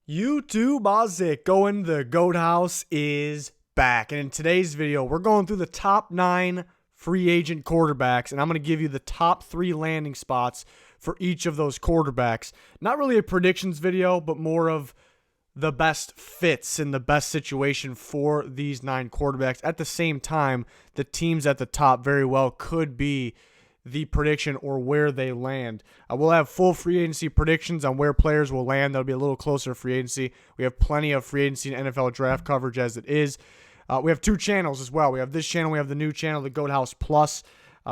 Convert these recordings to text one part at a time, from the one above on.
YouTube, how's it going? The Goat House is back. And in today's video, we're going through the top 9 free agent quarterbacks. And I'm going to give you the top 3 landing spots for each of those quarterbacks. Not really a predictions video, but more of the best fits in the best situation for these 9 quarterbacks. At the same time, the teams at the top very well could be the prediction or where they land. We'll have full free agency predictions on where players will land. That'll be a little closer to free agency. We have plenty of free agency and NFL draft coverage as it is. We have 2 channels as well. We have this channel. We have the new channel, the Goat House Plus.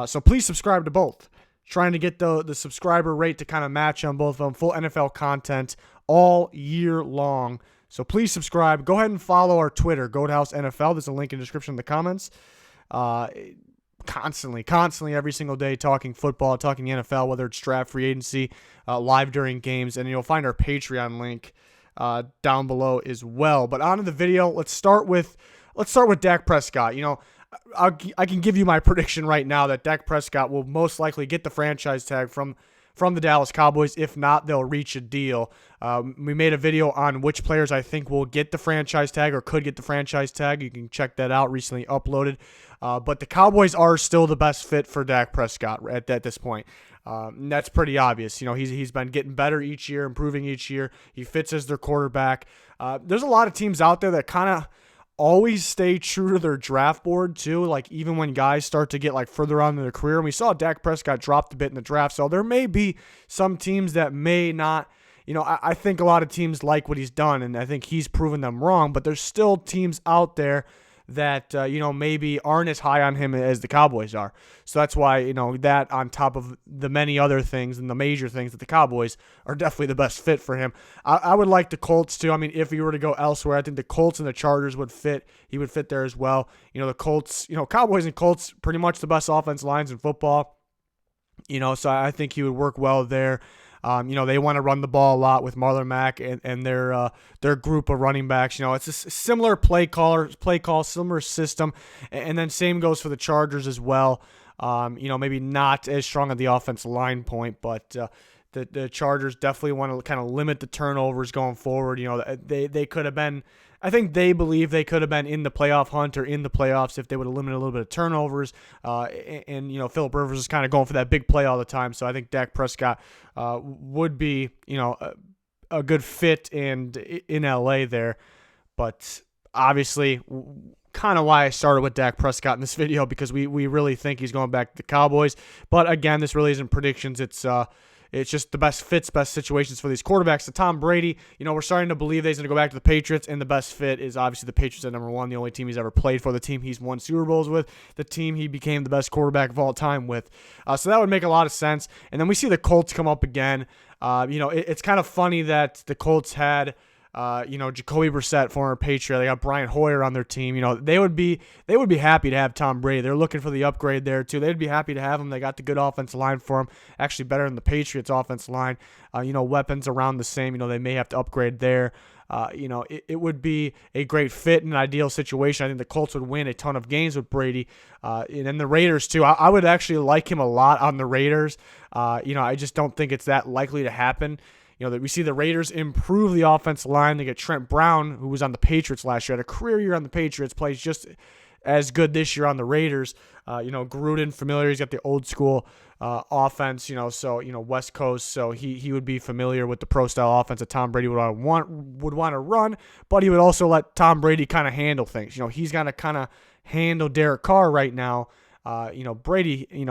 So please subscribe to both. Trying to get the subscriber rate to kind of match on both of them. Full NFL content all year long. So please subscribe. Go ahead and follow our Twitter, Goat House NFL. There's a link in the description in the comments. Constantly every single day talking football, talking NFL, whether it's draft, free agency, live during games, and you'll find our Patreon link down below as well. But on to the video. Let's start with Dak Prescott. I can give you my prediction right now that Dak Prescott will most likely get the franchise tag from the Dallas Cowboys. If not, they'll reach a deal. We made a video on which players I think will get the franchise tag or could get the franchise tag. You can check that out, recently uploaded. But the Cowboys are still the best fit for Dak Prescott at this point. And that's pretty obvious. He's been getting better each year, improving each year. He fits as their quarterback. There's a lot of teams out there that kind of always stay true to their draft board too, like even when guys start to get like further on in their career. And we saw Dak Prescott dropped a bit in the draft, so there may be some teams that may not, I think a lot of teams like what he's done, and I think he's proven them wrong, but there's still teams out there that maybe aren't as high on him as the Cowboys are. So that's why that on top of the many other things and the major things that the Cowboys are definitely the best fit for him. I would like the Colts too. I mean, if he were to go elsewhere, I think the Colts and the Chargers would fit. He would fit there as well. The Colts, Cowboys and Colts, pretty much the best offense lines in football. So I think he would work well there. They want to run the ball a lot with Marlon Mack and their group of running backs. It's a similar play call, similar system, and then same goes for the Chargers as well. Maybe not as strong at the offensive line point, but the Chargers definitely want to kind of limit the turnovers going forward. They could have been. I think they believe they could have been in the playoff hunt or in the playoffs if they would have limited a little bit of turnovers. And Phillip Rivers is kind of going for that big play all the time. So I think Dak Prescott would be, a good fit and in LA there. But obviously, kind of why I started with Dak Prescott in this video, because we really think he's going back to the Cowboys. But again, this really isn't predictions. It's just the best fits, best situations for these quarterbacks. To Tom Brady, we're starting to believe that he's going to go back to the Patriots, and the best fit is obviously the Patriots at number 1, the only team he's ever played for, the team he's won Super Bowls with, the team he became the best quarterback of all time with. So that would make a lot of sense. And then we see the Colts come up again. It's kind of funny that the Colts had Jacoby Brissett, former Patriot. They got Brian Hoyer on their team. They would be happy to have Tom Brady. They're looking for the upgrade there too. They'd be happy to have him. They got the good offensive line for him. Actually better than the Patriots offensive line. Weapons around the same. They may have to upgrade there. It would be a great fit in an ideal situation. I think the Colts would win a ton of games with Brady. And then the Raiders too. I would actually like him a lot on the Raiders. I just don't think it's that likely to happen. That we see the Raiders improve the offensive line. They get Trent Brown, who was on the Patriots last year, had a career year on the Patriots, plays just as good this year on the Raiders. Gruden, familiar. He's got the old school offense, so West Coast, so he would be familiar with the pro style offense that Tom Brady would want to run, but he would also let Tom Brady kind of handle things. He's going to kind of handle Derek Carr right now. Brady,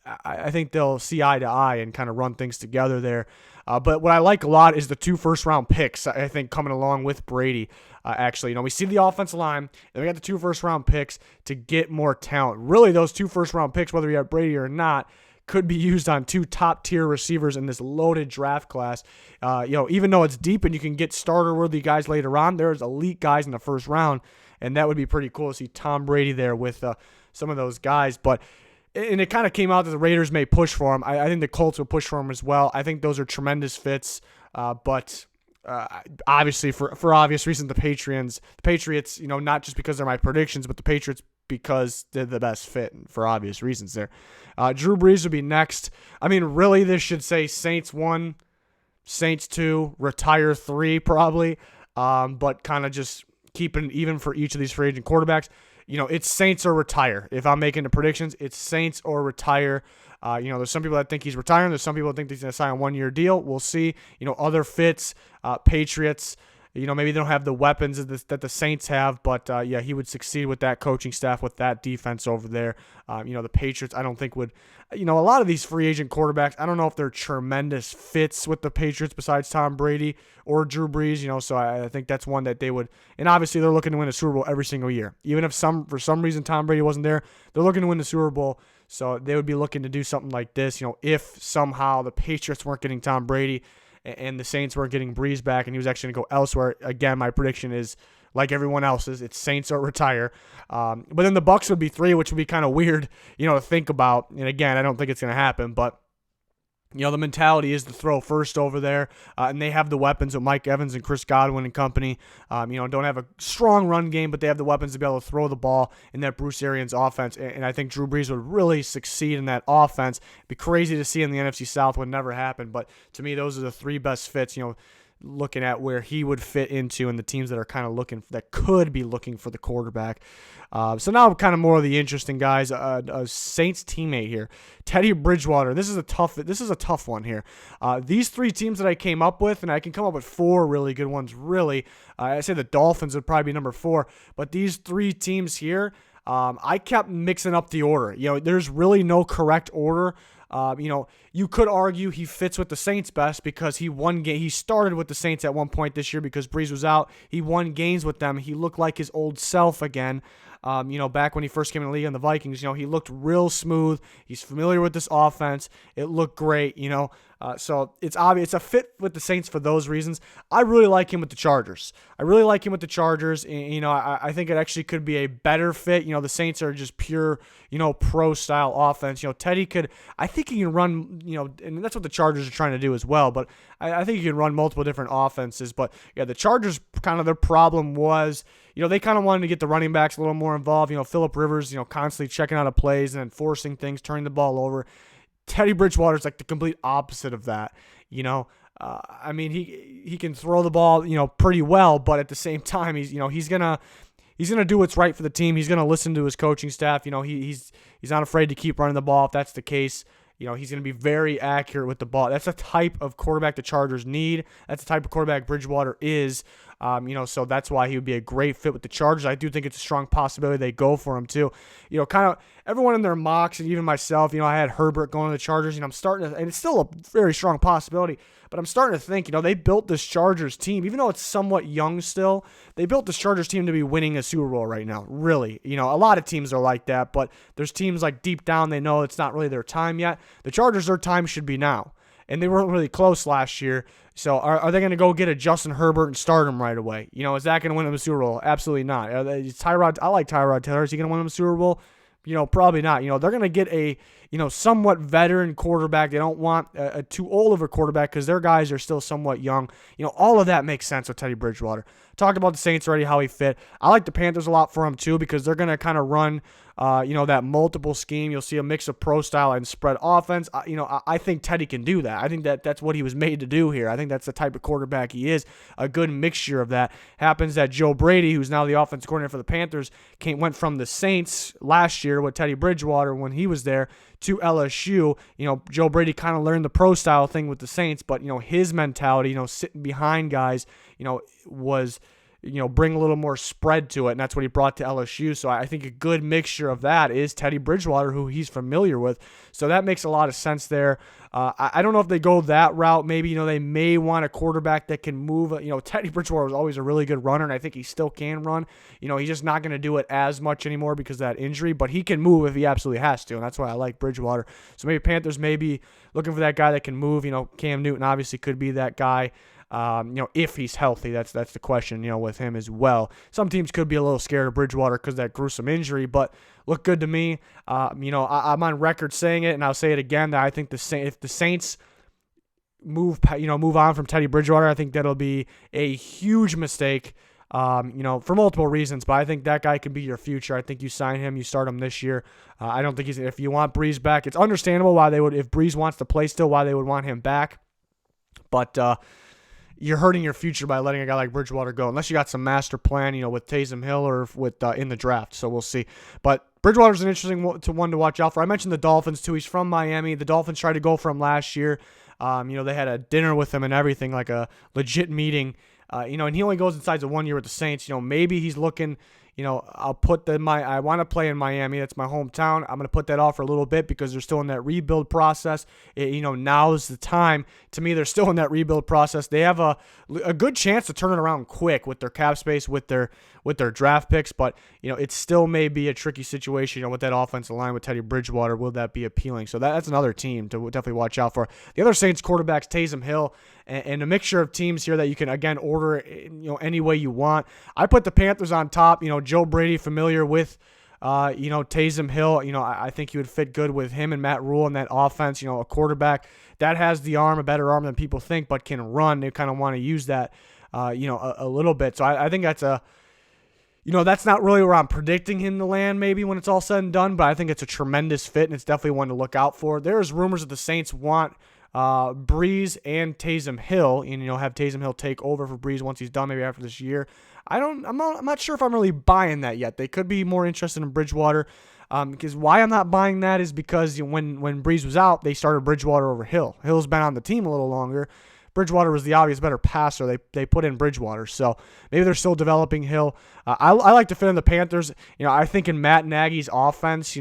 I think they'll see eye to eye and kind of run things together there. But what I like a lot is the 2 first-round picks, I think, coming along with Brady. Actually, we see the offensive line, and we got the 2 first-round picks to get more talent. Really, those 2 first-round picks, whether you have Brady or not, could be used on 2 top-tier receivers in this loaded draft class. Even though it's deep and you can get starter-worthy guys later on, there's elite guys in the first round, and that would be pretty cool to see Tom Brady there with some of those guys. And it kind of came out that the Raiders may push for him. I think the Colts will push for him as well. I think those are tremendous fits. But obviously, for obvious reasons, the Patriots, not just because they're my predictions, but the Patriots because they're the best fit for obvious reasons there. Drew Brees would be next. I mean, really, this should say Saints 1, Saints 2, retire 3 probably, but kind of just keeping it even for each of these free agent quarterbacks. It's Saints or retire. If I'm making the predictions, it's Saints or retire. There's some people that think he's retiring. There's some people that think he's going to sign a one-year deal. We'll see. Other fits, Patriots. Maybe they don't have the weapons that the Saints have, but he would succeed with that coaching staff, with that defense over there. The Patriots, I don't think would, a lot of these free agent quarterbacks, I don't know if they're tremendous fits with the Patriots besides Tom Brady or Drew Brees, so I think that's one that they would, and obviously they're looking to win a Super Bowl every single year. Even if for some reason Tom Brady wasn't there, they're looking to win the Super Bowl, so they would be looking to do something like this, if somehow the Patriots weren't getting Tom Brady, and the Saints weren't getting Brees back, and he was actually going to go elsewhere. Again, my prediction is, like everyone else's, it's Saints or retire. But then the Bucs would be 3, which would be kind of weird, to think about. And again, I don't think it's going to happen, but the mentality is to throw first over there, and they have the weapons with Mike Evans and Chris Godwin and company. Don't have a strong run game, but they have the weapons to be able to throw the ball in that Bruce Arians offense, and I think Drew Brees would really succeed in that offense. It'd be crazy to see in the NFC South, would never happen, but to me, those are the 3 best fits, looking at where he would fit into and the teams that are kind of that could be looking for the quarterback. So now kind of more of the interesting guys. A Saints teammate here, Teddy Bridgewater. This is a tough one here. These 3 teams that I came up with, and I can come up with 4 really good ones. Really, I say the Dolphins would probably be number 4, but these 3 teams here, I kept mixing up the order. There's really no correct order. You could argue he fits with the Saints best because he won game. He started with the Saints at one point this year because Brees was out. He won games with them. He looked like his old self again. Back when he first came in the league on the Vikings, he looked real smooth. He's familiar with this offense. It looked great, so it's obvious. It's a fit with the Saints for those reasons. I really like him with the Chargers. And, I think it actually could be a better fit. The Saints are just pure, pro-style offense. Teddy I think he can run, and that's what the Chargers are trying to do as well, but I think he can run multiple different offenses. But, yeah, the Chargers, kind of their problem was, they kind of wanted to get the running backs a little more involved. Phillip Rivers, constantly checking out of plays and enforcing things, turning the ball over. Teddy Bridgewater is like the complete opposite of that. He can throw the ball, pretty well, but at the same time, he's gonna do what's right for the team. He's gonna listen to his coaching staff. He's not afraid to keep running the ball if that's the case. He's going to be very accurate with the ball. That's the type of quarterback the Chargers need. That's the type of quarterback Bridgewater is. So that's why he would be a great fit with the Chargers. I do think it's a strong possibility they go for him too. Kind of everyone in their mocks, and even myself, I had Herbert going to the Chargers, I'm starting to, and it's still a very strong possibility, but I'm starting to think, they built this Chargers team, even though it's somewhat young still, they built this Chargers team to be winning a Super Bowl right now, really. A lot of teams are like that, but there's teams like deep down, they know it's not really their time yet. The Chargers, their time should be now. And they weren't really close last year. So are they going to go get a Justin Herbert and start him right away? Is that going to win them a Super Bowl? Absolutely not. Tyrod, I like Tyrod Taylor. Is he going to win them a Super Bowl? Probably not. They're going to get a, somewhat veteran quarterback. They don't want a too old of a quarterback because their guys are still somewhat young. All of that makes sense with Teddy Bridgewater. Talked about the Saints already, how he fit. I like the Panthers a lot for him too because they're going to kind of run, that multiple scheme. You'll see a mix of pro style and spread offense. I think Teddy can do that. I think that's what he was made to do here. I think that's the type of quarterback he is. A good mixture of that. Happens that Joe Brady, who's now the offensive coordinator for the Panthers, went from the Saints last year with Teddy Bridgewater when he was there to LSU. Joe Brady kind of learned the pro style thing with the Saints, but his mentality, sitting behind guys, was bring a little more spread to it, and that's what he brought to LSU. So I think a good mixture of that is Teddy Bridgewater, who he's familiar with. So that makes a lot of sense there. I don't know if they go that route. Maybe, they may want a quarterback that can move. Teddy Bridgewater was always a really good runner, and I think he still can run. He's just not going to do it as much anymore because of that injury, but he can move if he absolutely has to, and that's why I like Bridgewater. So maybe Panthers may be looking for that guy that can move. Cam Newton obviously could be that guy. If he's healthy, that's the question, with him as well. Some teams could be a little scared of Bridgewater because of that gruesome injury, but look good to me. I'm on record saying it, and I'll say it again, that I think if the Saints move on from Teddy Bridgewater, I think that'll be a huge mistake, for multiple reasons, but I think that guy can be your future. I think you sign him, you start him this year. I don't think if you want Brees back, it's understandable why they would, if Brees wants to play still, why they would want him back. But you're hurting your future by letting a guy like Bridgewater go, unless you got some master plan, with Taysom Hill or with in the draft. So we'll see. But Bridgewater's an interesting one to watch out for. I mentioned the Dolphins too. He's from Miami. The Dolphins tried to go for him last year. They had a dinner with him and everything, like a legit meeting. And he only goes inside the 1 year with the Saints. Maybe he's looking. I want to play in Miami. That's my hometown. I'm going to put that off for a little bit because they're still in that rebuild process. Now's the time. To me, they're still in that rebuild process. They have a good chance to turn it around quick with their cap space, with their draft picks. But, it still may be a tricky situation, with that offensive line with Teddy Bridgewater. Will that be appealing? So that's another team to definitely watch out for. The other Saints quarterbacks, Taysom Hill, and a mixture of teams here that you can, again, order, any way you want. I put the Panthers on top. Joe Brady, familiar with, Taysom Hill. I think he would fit good with him and Matt Rule in that offense. A quarterback that has the arm, a better arm than people think, but can run. They kind of want to use that, a little bit. So I think that's that's not really where I'm predicting him to land maybe when it's all said and done, but I think it's a tremendous fit, and it's definitely one to look out for. There's rumors that the Saints want Brees and Taysom Hill, and have Taysom Hill take over for Brees once he's done, maybe after this year. I'm not sure if I'm really buying that yet. They could be more interested in Bridgewater. Because why I'm not buying that is because when Brees was out, they started Bridgewater over Hill. Hill's been on the team a little longer. Bridgewater was the obvious better passer. They put in Bridgewater, so maybe they're still developing Hill. I like to fit in the Panthers. I think in Matt Nagy's offense,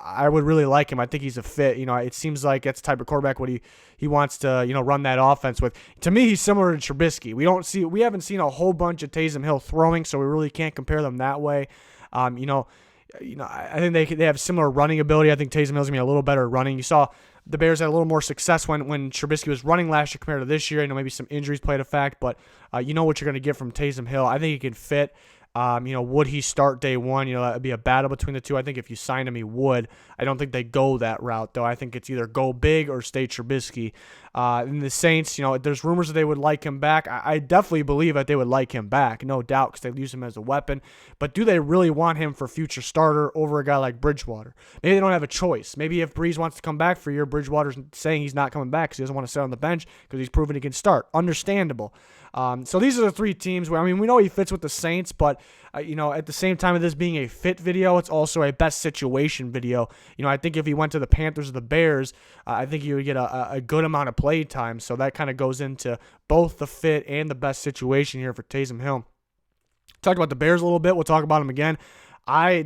I would really like him. I think he's a fit. It seems like that's the type of quarterback what he wants to run that offense with. To me, he's similar to Trubisky. We haven't seen a whole bunch of Taysom Hill throwing, so we really can't compare them that way. I think they have similar running ability. I think Taysom Hill's gonna be a little better at running. You saw the Bears had a little more success when Trubisky was running last year compared to this year. Maybe some injuries played a fact, but what you're going to get from Taysom Hill. I think he can fit. Would he start day one? That would be a battle between the two. I think if you signed him, he would. I don't think they go that route, though. I think it's either go big or stay Trubisky. And the Saints, there's rumors that they would like him back. I definitely believe that they would like him back, no doubt, because they use him as a weapon. But do they really want him for future starter over a guy like Bridgewater? Maybe they don't have a choice. Maybe if Brees wants to come back for a year, Bridgewater's saying he's not coming back because he doesn't want to sit on the bench because he's proven he can start. Understandable. So these are the three teams where, we know he fits with the Saints, but, at the same time of this being a fit video, it's also a best situation video. I think if he went to the Panthers or the Bears, I think he would get a good amount of play time. So that kind of goes into both the fit and the best situation here for Taysom Hill. Talked about the Bears a little bit. We'll talk about them again.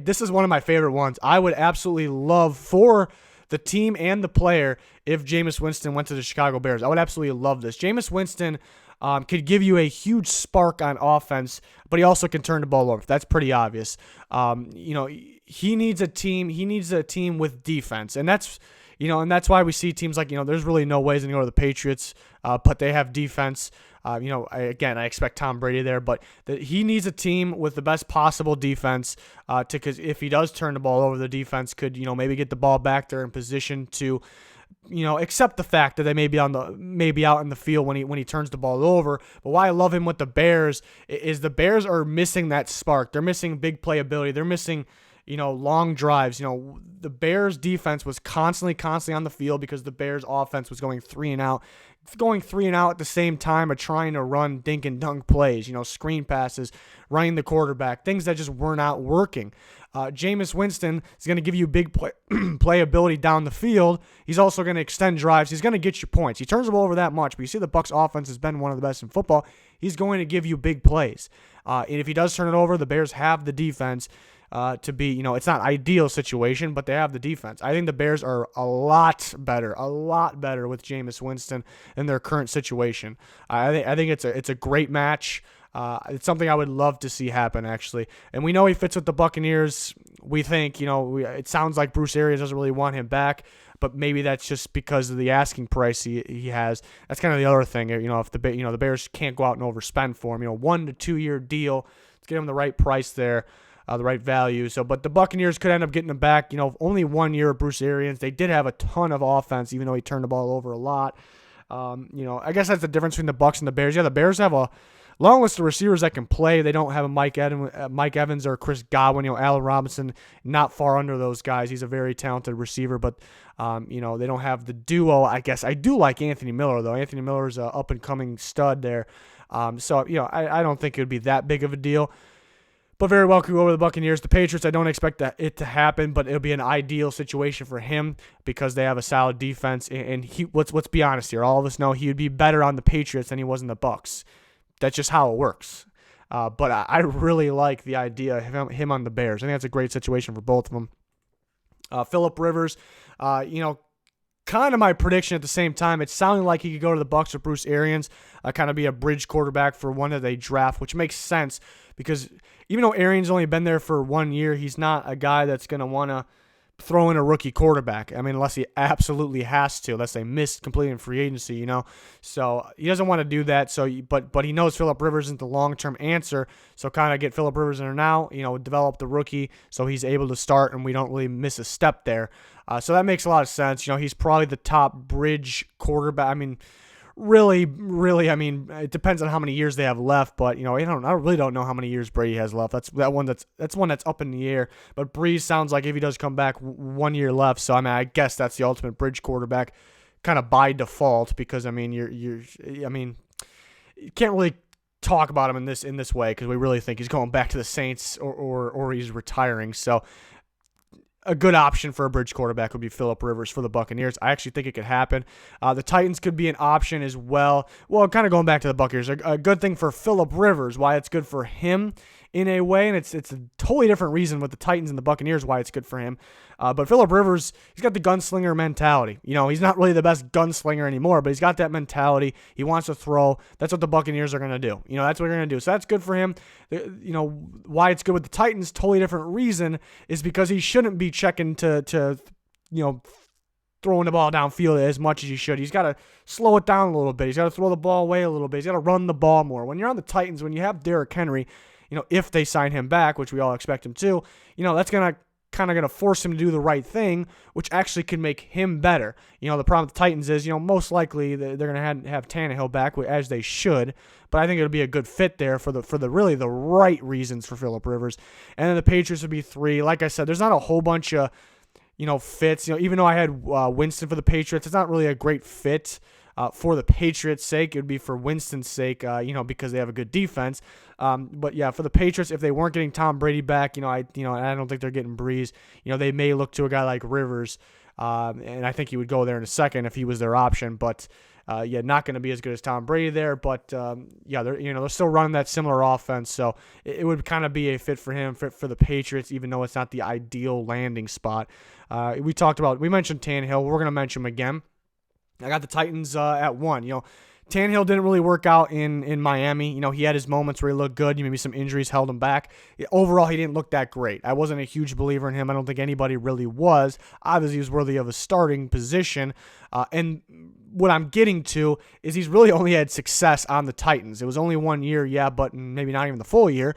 This is one of my favorite ones. I would absolutely love for the team and the player if Jameis Winston went to the Chicago Bears. I would absolutely love this. Jameis Winston could give you a huge spark on offense, but he also can turn the ball over. That's pretty obvious. He needs a team. He needs a team with defense, and that's why we see teams like there's really no ways to go to the Patriots, but they have defense. I expect Tom Brady there, but he needs a team with the best possible defense. Because if he does turn the ball over, the defense could maybe get the ball back there in position to accept the fact that they may be out in the field when he turns the ball over. But why I love him with the Bears is the Bears are missing that spark. They're missing big playability. They're missing long drives. The Bears defense was constantly on the field because the Bears offense was going three and out at the same time of trying to run dink and dunk plays, screen passes, running the quarterback, things that just were not working. Jameis Winston is going to give you big playability down the field. He's also going to extend drives. He's going to get you points. He turns the ball over that much, but you see the Bucs offense has been one of the best in football. He's going to give you big plays. And if he does turn it over, the Bears have the defense to be, it's not ideal situation, but they have the defense. I think the Bears are a lot better with Jameis Winston in their current situation. I think it's a great match. It's something I would love to see happen, actually. And we know he fits with the Buccaneers. We think, it sounds like Bruce Arians doesn't really want him back, but maybe that's just because of the asking price he has. That's kind of the other thing. If the Bears can't go out and overspend for him, 1 to 2 year deal, let's get him the right price there. The right value. But the Buccaneers could end up getting him back. Only 1 year of Bruce Arians. They did have a ton of offense, even though he turned the ball over a lot. I guess that's the difference between the Bucs and the Bears. Yeah, the Bears have a long list of receivers that can play. They don't have a Mike Evans or Chris Godwin. Allen Robinson, not far under those guys. He's a very talented receiver, but they don't have the duo. I guess I do like Anthony Miller, though. Anthony Miller is an up-and-coming stud there. I don't think it would be that big of a deal. But very well could go over the Buccaneers. The Patriots, I don't expect it to happen, but it'll be an ideal situation for him because they have a solid defense. And let's be honest here. All of us know he would be better on the Patriots than he was in the Bucs. That's just how it works. But I really like the idea of him on the Bears. I think that's a great situation for both of them. Phillip Rivers, kind of my prediction at the same time. It sounded like he could go to the Bucs with Bruce Arians, kind of be a bridge quarterback for one that they draft, which makes sense because even though Arians only been there for 1 year, he's not a guy that's going to want to throw in a rookie quarterback. I mean, unless he absolutely has to, unless they missed completely in free agency, So he doesn't want to do that. But he knows Phillip Rivers isn't the long-term answer. So kind of get Phillip Rivers in there now, develop the rookie so he's able to start and we don't really miss a step there. So that makes a lot of sense. He's probably the top bridge quarterback. I mean, really, it depends on how many years they have left, but I really don't know how many years Brady has left. That's one that's up in the air. But Brees sounds like if he does come back, 1 year left. So I guess that's the ultimate bridge quarterback, kind of by default, because you can't really talk about him in this way because we really think he's going back to the Saints or he's retiring. So a good option for a bridge quarterback would be Phillip Rivers for the Buccaneers. I actually think it could happen. The Titans could be an option as well. Well, kind of going back to the Buccaneers, a good thing for Phillip Rivers, why it's good for him in a way, and it's a totally different reason with the Titans and the Buccaneers why it's good for him. But Phillip Rivers, he's got the gunslinger mentality. He's not really the best gunslinger anymore, but he's got that mentality. He wants to throw. That's what the Buccaneers are going to do. That's what they're going to do. So that's good for him. Why it's good with the Titans, totally different reason, is because he shouldn't be checking to throwing the ball downfield as much as he should. He's got to slow it down a little bit. He's got to throw the ball away a little bit. He's got to run the ball more. When you're on the Titans, when you have Derrick Henry, if they sign him back, which we all expect him to, that's going to force him to do the right thing, which actually can make him better. The problem with the Titans is, most likely they're going to have Tannehill back, as they should, but I think it'll be a good fit there for the really the right reasons for Phillip Rivers. And then the Patriots would be 3. Like I said, there's not a whole bunch of, fits. Even though I had Winston for the Patriots, it's not really a great fit. For the Patriots' sake, it would be for Winston's sake, because they have a good defense. But yeah, for the Patriots, if they weren't getting Tom Brady back, I don't think they're getting Brees. They may look to a guy like Rivers, and I think he would go there in a second if he was their option. But not going to be as good as Tom Brady there. But they're still running that similar offense, so it would kind of be a fit for him, fit for the Patriots, even though it's not the ideal landing spot. We mentioned Tannehill. We're going to mention him again. I got the Titans at 1. Tannehill didn't really work out in Miami. He had his moments where he looked good. Maybe some injuries held him back. Overall, he didn't look that great. I wasn't a huge believer in him. I don't think anybody really was. Obviously, he was worthy of a starting position. And what I'm getting to is he's really only had success on the Titans. It was only 1 year, yeah, but maybe not even the full year.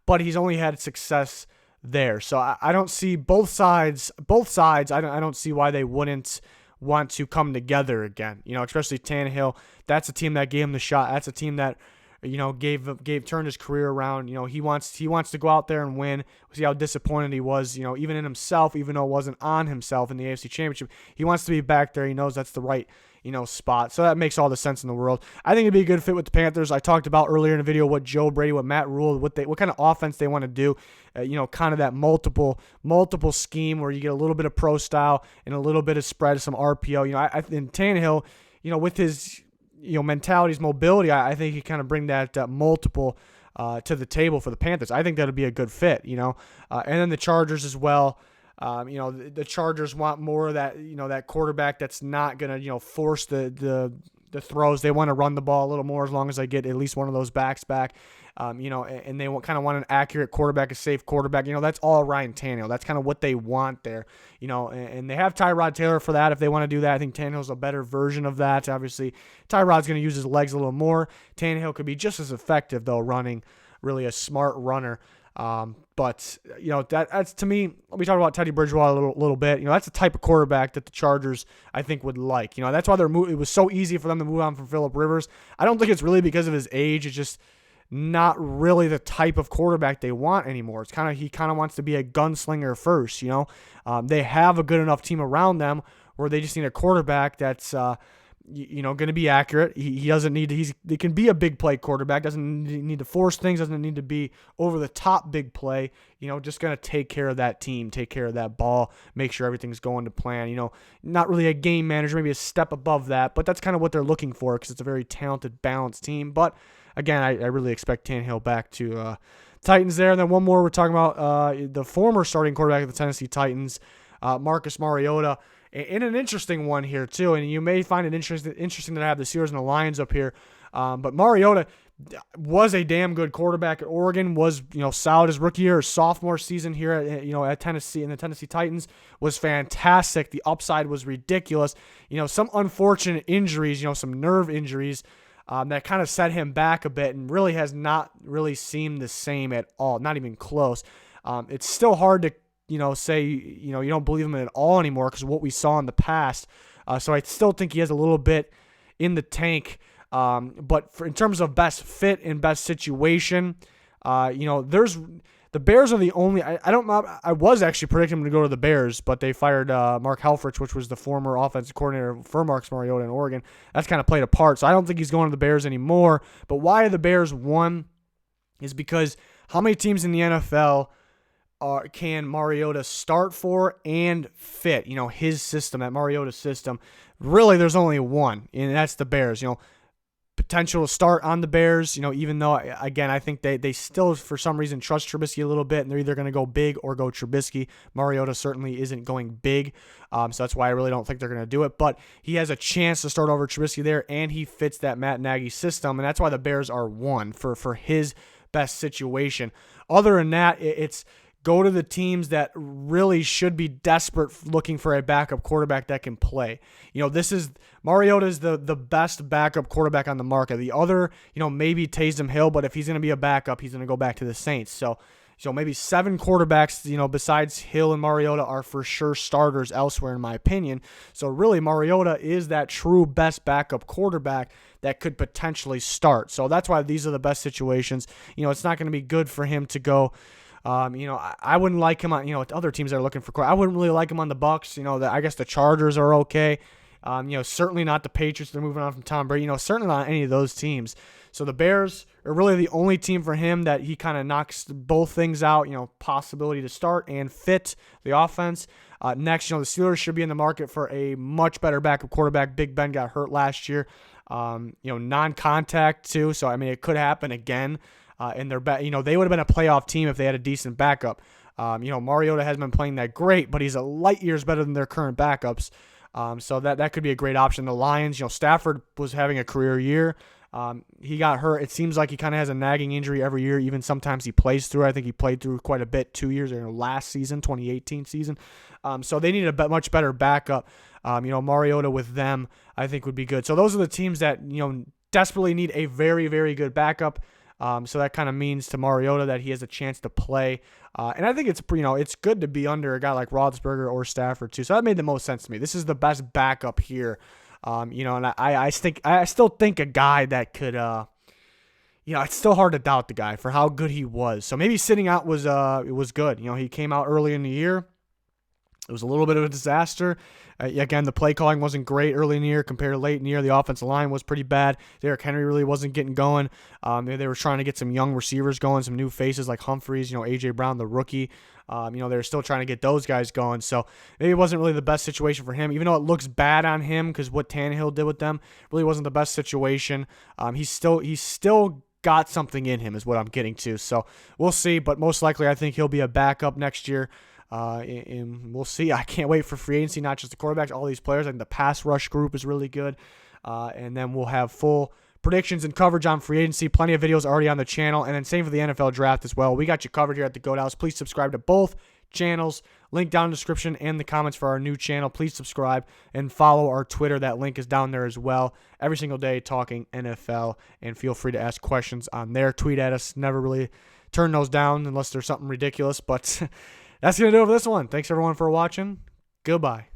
But he's only had success there. So I don't see both sides. I don't see why they wouldn't want to come together again, especially Tannehill. That's a team that gave him the shot. That's a team that, turned his career around. He wants to go out there and win. See how disappointed he was, even in himself, even though it wasn't on himself in the AFC Championship. He wants to be back there. He knows that's the right, spot. So that makes all the sense in the world. I think it'd be a good fit with the Panthers. I talked about earlier in the video what Joe Brady, what Matt Rule, what kind of offense they want to do. Kind of that multiple scheme where you get a little bit of pro style and a little bit of spread, some RPO. I think Tannehill, with his mentality, his mobility, I think he kind of bring that multiple to the table for the Panthers. I think that'd be a good fit. And then the Chargers as well. The Chargers want more of that, that quarterback that's not going to, force the throws. They want to run the ball a little more as long as they get at least one of those backs back. And they kind of want an accurate quarterback, a safe quarterback. That's all Ryan Tannehill. That's kind of what they want there. And they have Tyrod Taylor for that if they want to do that. I think Tannehill's a better version of that. Obviously, Tyrod's going to use his legs a little more. Tannehill could be just as effective, though, running, really a smart runner. But that's to me, we talked about Teddy Bridgewater a little bit. That's the type of quarterback that the Chargers, I think, would like. That's why it was so easy for them to move on from Phillip Rivers. I don't think it's really because of his age. It's just not really the type of quarterback they want anymore. He kind of wants to be a gunslinger first. They have a good enough team around them where they just need a quarterback that's going to be accurate. He doesn't need to. He can be a big play quarterback. Doesn't need to force things. Doesn't need to be over the top big play. Just going to take care of that team, take care of that ball, make sure everything's going to plan. Not really a game manager, maybe a step above that, but that's kind of what they're looking for because it's a very talented, balanced team. But again, I really expect Tannehill back to Titans there. And then one more, we're talking about the former starting quarterback of the Tennessee Titans, Marcus Mariota. In an interesting one here, too, and you may find it interesting that I have the Steelers and the Lions up here, but Mariota was a damn good quarterback at Oregon, was solid his rookie year, his sophomore season here at Tennessee, and the Tennessee Titans was fantastic. The upside was ridiculous. Some unfortunate injuries, some nerve injuries that kind of set him back a bit and really has not really seemed the same at all, not even close. It's still hard to say, you don't believe him at all anymore because of what we saw in the past. So I still think he has a little bit in the tank. But in terms of best fit and best situation, the Bears are the only. I was actually predicting him to go to the Bears, but they fired Mark Helfrich, which was the former offensive coordinator for Marcus Mariota in Oregon. That's kind of played a part. So I don't think he's going to the Bears anymore. But why the Bears won is because how many teams in the NFL can Mariota start for and fit, his system, that Mariota system? Really, there's only one, and that's the Bears. Potential to start on the Bears, even though, again, I think they still, for some reason, trust Trubisky a little bit, and they're either going to go big or go Trubisky. Mariota certainly isn't going big, so that's why I really don't think they're going to do it, but he has a chance to start over Trubisky there, and he fits that Matt Nagy system, and that's why the Bears are one for his best situation. Other than that, it's go to the teams that really should be desperate looking for a backup quarterback that can play. Mariota is the best backup quarterback on the market. The other, maybe Taysom Hill, but if he's going to be a backup, he's going to go back to the Saints. So maybe 7 quarterbacks, besides Hill and Mariota are for sure starters elsewhere, in my opinion. So really, Mariota is that true best backup quarterback that could potentially start. So that's why these are the best situations. It's not going to be good for him to go. I wouldn't like him on, other teams that are looking for. I wouldn't really like him on the Bucs. I guess the Chargers are okay. Certainly not the Patriots. They're moving on from Tom Brady. Certainly not any of those teams. So the Bears are really the only team for him that he kind of knocks both things out. Possibility to start and fit the offense. Next, the Steelers should be in the market for a much better backup quarterback. Big Ben got hurt last year. Non-contact too. So it could happen again. And they would have been a playoff team if they had a decent backup. Mariota hasn't been playing that great, but he's a light years better than their current backups. So that could be a great option. The Lions, Stafford was having a career year. He got hurt. It seems like he kind of has a nagging injury every year. Even sometimes he plays through. I think he played through quite a bit 2 years ago, last season, 2018 season. So they need a much better backup. Mariota with them, I think, would be good. So those are the teams that, desperately need a very, very good backup. So that kind of means to Mariota that he has a chance to play. And I think it's it's good to be under a guy like Roethlisberger or Stafford too. So that made the most sense to me. This is the best backup here. And I still think a guy that could, it's still hard to doubt the guy for how good he was. So maybe sitting out was good. He came out early in the year. It was a little bit of a disaster. Again, the play calling wasn't great early in the year compared to late in the year. The offensive line was pretty bad. Derrick Henry really wasn't getting going. They were trying to get some young receivers going, some new faces like Humphreys, A.J. Brown, the rookie. They were still trying to get those guys going. So maybe it wasn't really the best situation for him, even though it looks bad on him because what Tannehill did with them really wasn't the best situation. He's still got something in him is what I'm getting to. So we'll see, but most likely I think he'll be a backup next year. And we'll see. I can't wait for free agency, not just the quarterbacks, all these players. I think the pass rush group is really good. And then we'll have full predictions and coverage on free agency. Plenty of videos already on the channel. And then same for the NFL draft as well. We got you covered here at the Goat House. Please subscribe to both channels. Link down in the description and the comments for our new channel. Please subscribe and follow our Twitter. That link is down there as well. Every single day talking NFL. And feel free to ask questions on there. Tweet at us. Never really turn those down unless there's something ridiculous. But that's going to do it for this one. Thanks, everyone, for watching. Goodbye.